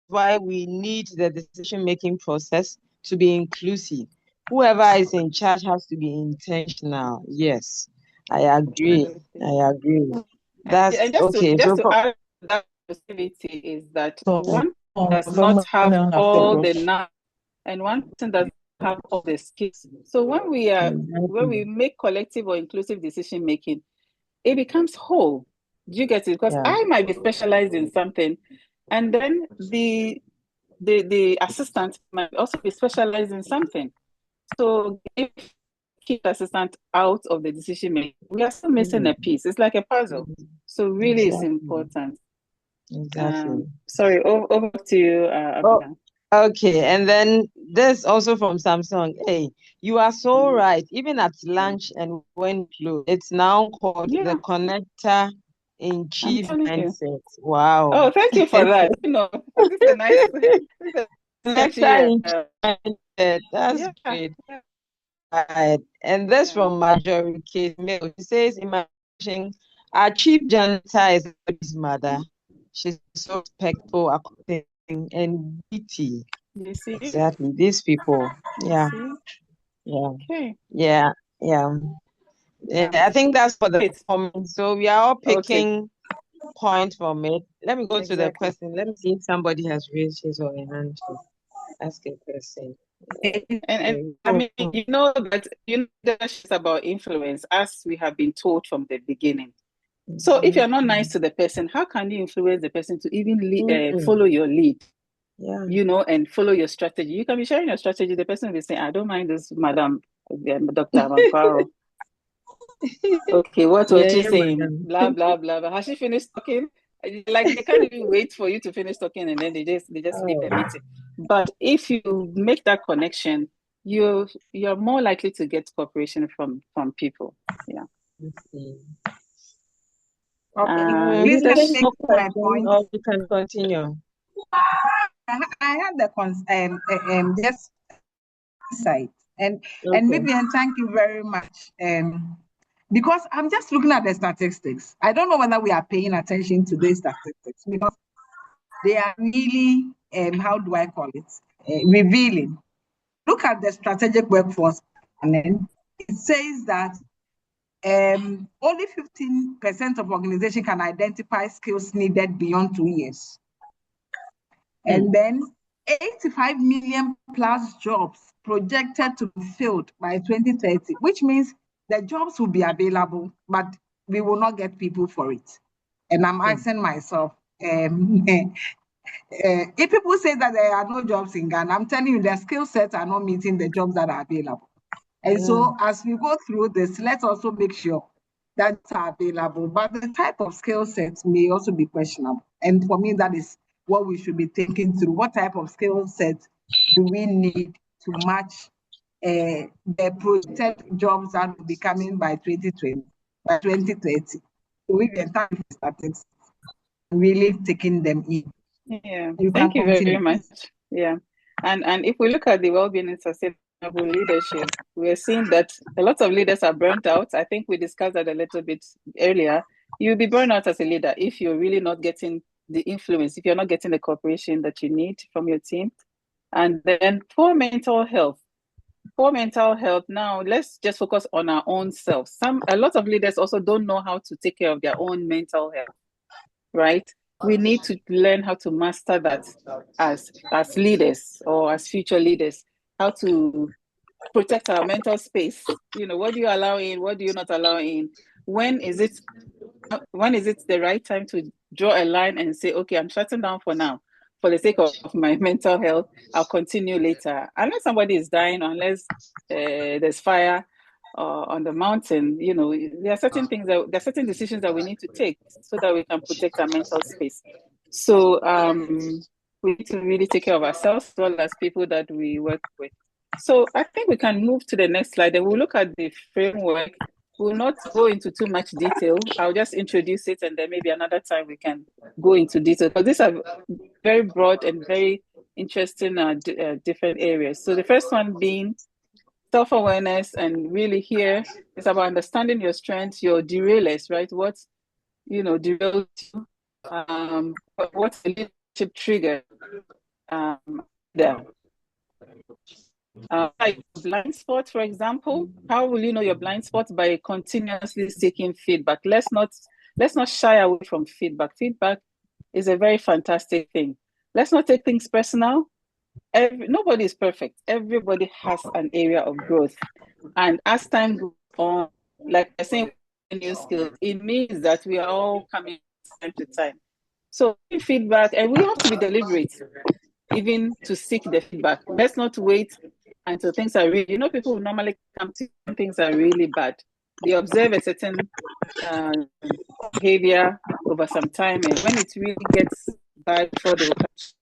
why we need the decision-making process to be inclusive. Whoever is in charge has to be intentional. Yes, I agree. That's and just okay. To add that possibility is that one does not have all the knowledge, and one person doesn't have all the skills. So when we make collective or inclusive decision making, it becomes whole. Do you get it? Because I might be specialized in something, and then the assistant might also be specialized in something. So if keep the assistant out of the decision making, we are still missing a piece. It's like a puzzle. So really, it's important. Exactly. Sorry, over to you, Abina. Okay, and then this also from Samsung. Hey, you are so right. Even at lunch and when closed, it's now called the connector in chief mindset. Wow. Oh, thank you for that. This is a nice. That's great. Right. And this from Marjorie Case Mail. She says, imagine our chief janitor is his mother. She's so respectful, according, and witty. Exactly. These people. Yeah. Okay. Yeah. I think that's for the comment. So we are all picking points from it. Let me go to the question. Let me see if somebody has raised his or her hand to ask a question. And I mean, that it's about influence, as we have been told from the beginning. So if you're not nice to the person, how can you influence the person to even follow your lead? And follow your strategy. You can be sharing your strategy. The person will be saying, I don't mind this, Madam Dr. Amankaro. Okay, what was she saying? Blah, blah, blah. Has she finished talking? Like, they can't even wait for you to finish talking, and then they just leave the meeting. But if you make that connection, you're more likely to get cooperation from people. Yeah. Okay. Please let me make my point. Or you can continue. I had the just side and Vivian, thank you very much. Because I'm just looking at the statistics. I don't know whether we are paying attention to these statistics because they are really how do I call it? Revealing. Look at the strategic workforce, and then it says that only 15% of organization can identify skills needed beyond 2 years. And then 85 million plus jobs projected to be filled by 2030, which means the jobs will be available, but we will not get people for it. And I'm asking myself, if people say that there are no jobs in Ghana, I'm telling you, the skill sets are not meeting the jobs that are available. And so as we go through this, let's also make sure that's available. But the type of skill sets may also be questionable. And for me, that is what we should be thinking through. What type of skill sets do we need to match the projected jobs that will be coming by 2020, by 2030? So we can start statistics, really taking them in. Yeah, thank you very much. Yeah, and if we look at the well-being and sustainable leadership, we're seeing that a lot of leaders are burnt out. I think we discussed that a little bit earlier. You'll be burnt out as a leader if you're really not getting the influence, if you're not getting the cooperation that you need from your team. And then poor mental health. Now, let's just focus on our own selves. A lot of leaders also don't know how to take care of their own mental health, right? we need to learn how to master that as leaders or as future leaders, how to protect our mental space. What do you allow in? What do you not allow in? When is it the right time to draw a line and say, okay, I'm shutting down for now for the sake of my mental health? I'll continue later. Unless somebody is dying, unless there's fire on the mountain, there are certain decisions that we need to take so that we can protect our mental space. So we need to really take care of ourselves as well as people that we work with. So I think we can move to the next slide and we'll look at the framework. We'll not go into too much detail. I'll just introduce it and then maybe another time we can go into detail. But these are very broad and very interesting different areas. So the first one being self-awareness, and really here it's about understanding your strengths, your derailers, right? What's derailed you? What's the leadership trigger there? Like blind spot, for example. How will you know your blind spot? By continuously seeking feedback. Let's not shy away from feedback. Feedback is a very fantastic thing. Let's not take things personal. Nobody is perfect. Everybody has an area of growth, and as time goes on, like I say, new skills, it means that we are all coming time to time. So feedback, and we have to be deliberate, even to seek the feedback. Let's not wait until things are really, people normally come to when things are really bad. They observe a certain behavior over some time, and when it really gets bad, before they will catch.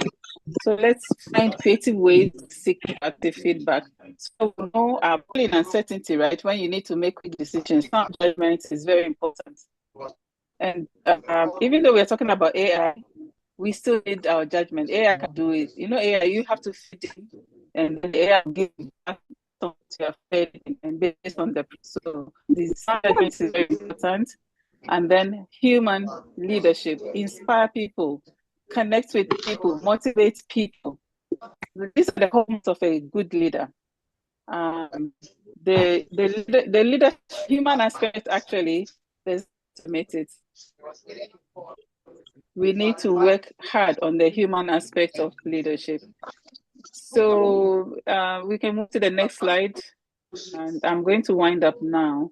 So let's find creative ways to seek active feedback. So we know our in uncertainty, right? When you need to make quick decisions, some judgment is very important. And even though we're talking about AI, we still need our judgment. AI can do it. AI, you have to fit in, and then the AI will give you back what you have fed in, and based on the so the judgment is very important. And then human leadership, inspire people, connect with people, motivate people. These are the hallmarks of a good leader. The leader human aspect actually is estimated. We need to work hard on the human aspect of leadership. So we can move to the next slide, and I'm going to wind up now.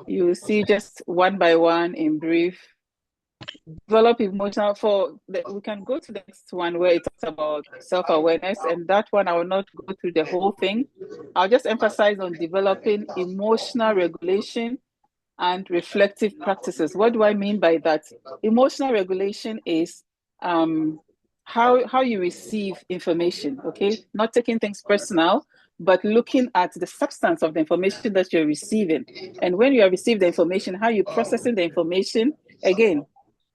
You will see just one by one in brief. Develop emotional we can go to the next one where it talks about self-awareness, and that one I will not go through the whole thing. I'll just emphasize on developing emotional regulation and reflective practices. What do I mean by that? Emotional regulation is how you receive information, okay? Not taking things personal, but looking at the substance of the information that you're receiving. And when you have received the information, how you're processing the information. Again,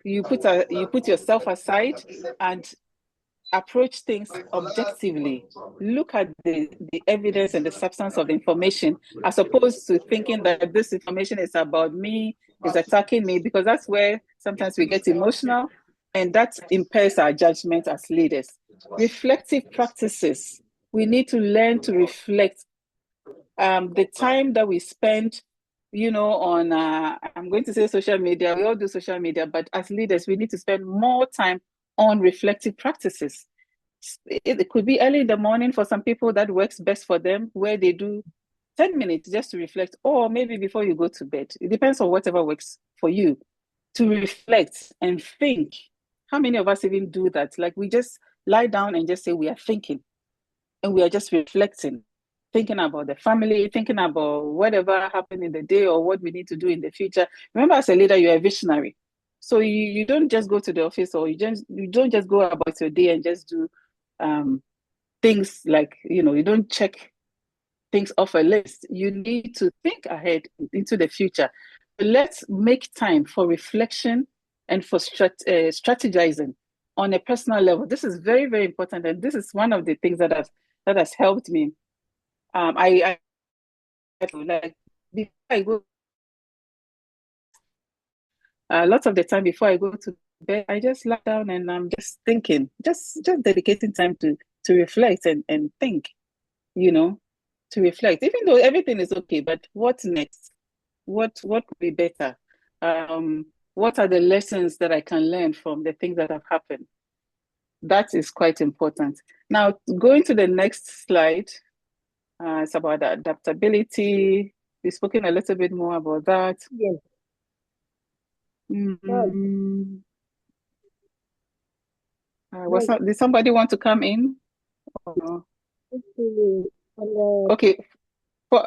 you put yourself aside and approach things objectively. Look at the evidence and the substance of the information, as opposed to thinking that this information is about me, is attacking me, because that's where sometimes we get emotional, and that impairs our judgment as leaders. Reflective practices. We need to learn to reflect. The time that we spend on I'm going to say social media. We all do social media, but as leaders, we need to spend more time on reflective practices. It could be early in the morning for some people that works best for them, where they do 10 minutes just to reflect, or maybe before you go to bed. It depends on whatever works for you, to reflect and think. How many of us even do that? Like, we just lie down and just say we are thinking, and we are just reflecting. Thinking about the family, thinking about whatever happened in the day or what we need to do in the future. Remember, as a leader, you're a visionary. So you don't just go to the office, or you don't just go about your day and just do things like, you don't check things off a list. You need to think ahead into the future. Let's make time for reflection and for strategizing on a personal level. This is very, very important. And this is one of the things that has helped me. I like, before I go, lots of the time before I go to bed, I just lie down and I'm just thinking, just dedicating time to reflect and think, to reflect. Even though everything is okay, but what's next? What could be better? what are the lessons that I can learn from the things that have happened? That is quite important. Now, going to the next slide, it's about the adaptability. We've spoken a little bit more about that. Yes. Did somebody want to come in? Or no? Okay. Okay. For